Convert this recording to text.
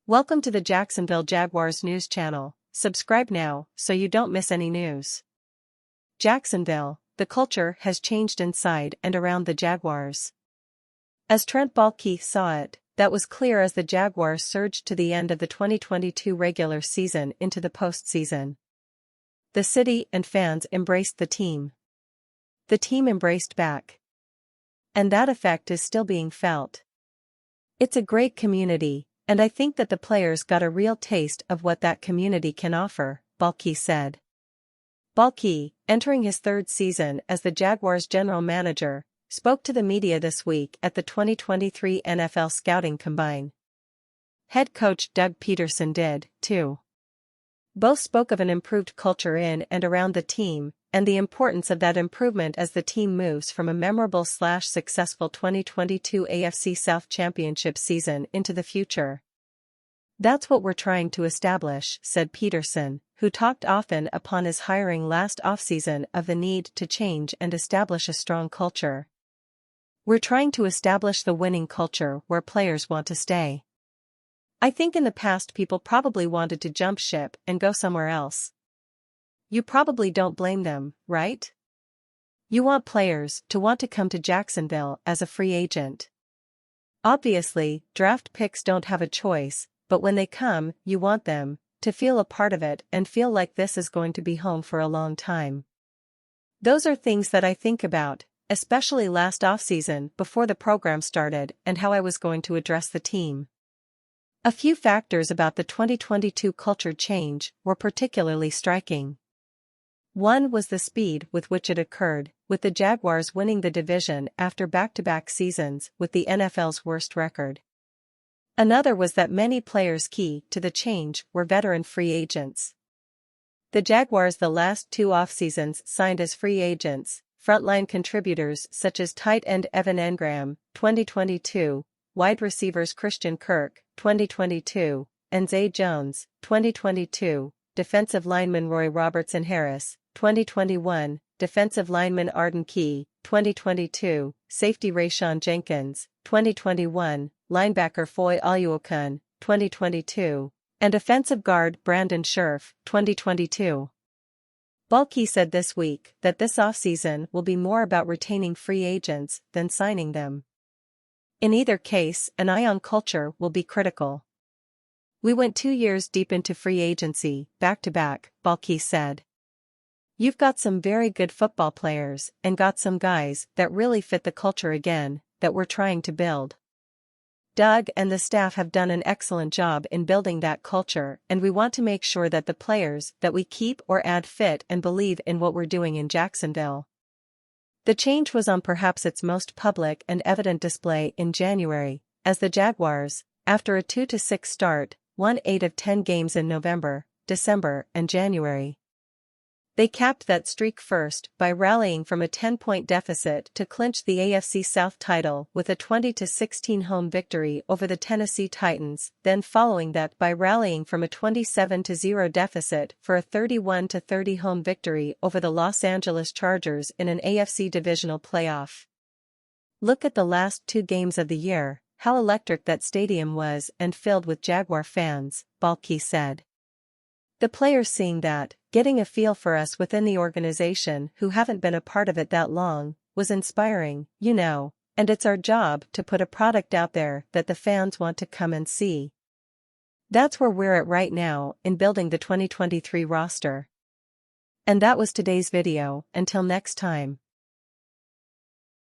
Welcome to the Jacksonville Jaguars news channel. Subscribe now so you don't miss any news. Jacksonville, the culture has changed inside and around the Jaguars. As Trent Baalke saw it, that was clear as the Jaguars surged to the end of the 2022 regular season into the postseason. The city and fans embraced the team. The team embraced back. And that effect is still being felt. It's a great community, and I think that the players got a real taste of what that community can offer, Baalke said. Baalke, entering his third season as the Jaguars' general manager, spoke to the media this week at the 2023 NFL Scouting Combine. Head coach Doug Pederson did, too. Both spoke of an improved culture in and around the team, and the importance of that improvement as the team moves from a memorable/successful 2022 AFC South Championship season into the future. That's what we're trying to establish, said Pederson, who talked often upon his hiring last offseason of the need to change and establish a strong culture. We're trying to establish the winning culture where players want to stay. I think in the past people probably wanted to jump ship and go somewhere else. You probably don't blame them, right? You want players to want to come to Jacksonville as a free agent. Obviously, draft picks don't have a choice, but when they come, you want them to feel a part of it and feel like this is going to be home for a long time. Those are things that I think about, especially last offseason before the program started and how I was going to address the team. A few factors about the 2022 culture change were particularly striking. One was the speed with which it occurred, with the Jaguars winning the division after back-to-back seasons with the NFL's worst record. Another was that many players key to the change were veteran free agents. The Jaguars the last two off-seasons signed as free agents, frontline contributors such as tight end Evan Engram, 2022, wide receivers Christian Kirk, 2022, and Zay Jones, 2022, defensive lineman Roy Robertson-Harris, 2021, defensive lineman Arden Key, 2022, safety Rayshawn Jenkins, 2021, linebacker Foy Oluokun, 2022, and offensive guard Brandon Scherff, 2022. Baalke said this week that this offseason will be more about retaining free agents than signing them. In either case, an eye on culture will be critical. We went 2 years deep into free agency, back-to-back, Baalke said. You've got some very good football players and got some guys that really fit the culture again, that we're trying to build. Doug and the staff have done an excellent job in building that culture, and we want to make sure that the players that we keep or add fit and believe in what we're doing in Jacksonville. The change was on perhaps its most public and evident display in January, as the Jaguars, after a 2-6 start, won 8 of 10 games in November, December, and January. They capped that streak first by rallying from a 10-point deficit to clinch the AFC South title with a 20-16 home victory over the Tennessee Titans, then following that by rallying from a 27-0 deficit for a 31-30 home victory over the Los Angeles Chargers in an AFC divisional playoff. Look at the last 2 games of the year, how electric that stadium was and filled with Jaguar fans, Baalke said. The players seeing that, getting a feel for us within the organization who haven't been a part of it that long, was inspiring, and it's our job to put a product out there that the fans want to come and see. That's where we're at right now in building the 2023 roster. And that was today's video. Until next time.